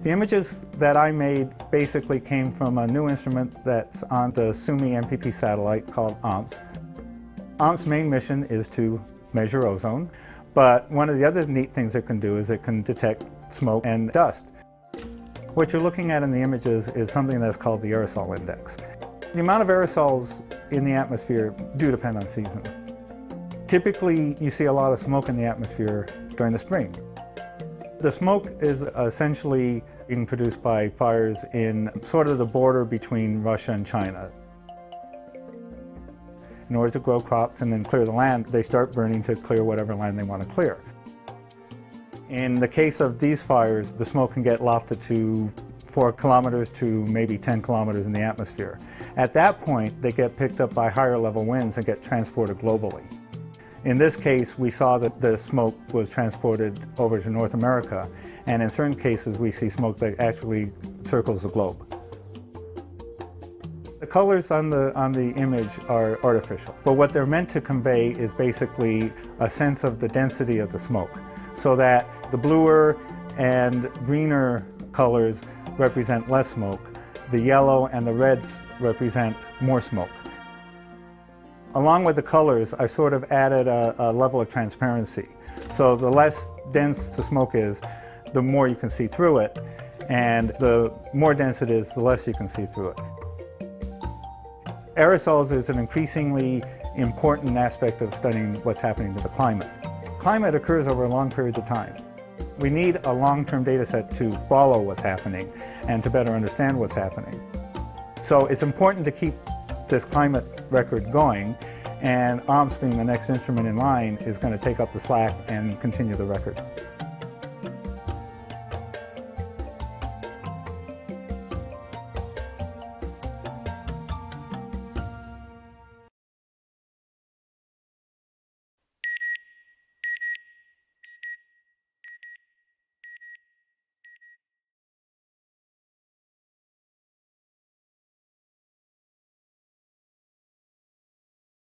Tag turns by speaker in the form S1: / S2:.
S1: The images that I made basically came from a new instrument that's on the Suomi MPP satellite called OMPS. OMPS' main mission is to measure ozone, but one of the other neat things it can do is it can detect smoke and dust. What you're looking at in the images is something that's called the aerosol index. The amount of aerosols in the atmosphere do depend on season. Typically, you see a lot of smoke in the atmosphere during the spring. The smoke is essentially being produced by fires in sort of the border between Russia and China. In order to grow crops and then clear the land, they start burning to clear whatever land they want to clear. In the case of these fires, the smoke can get lofted to 4 kilometers to maybe 10 kilometers in the atmosphere. At that point, they get picked up by higher level winds and get transported globally. In this case, we saw that the smoke was transported over to North America, and in certain cases we see smoke that actually circles the globe. The colors on the image are artificial, but what they're meant to convey is basically a sense of the density of the smoke, so that the bluer and greener colors represent less smoke, the yellow and the reds represent more smoke. Along with the colors, I sort of added a level of transparency. So the less dense the smoke is, the more you can see through it, and the more dense it is, the less you can see through it. Aerosols is an increasingly important aspect of studying what's happening to the climate. Climate occurs over long periods of time. We need a long-term data set to follow what's happening and to better understand what's happening. So it's important to keep this climate record going, and OMPS, being the next instrument in line, is going to take up the slack and continue the record.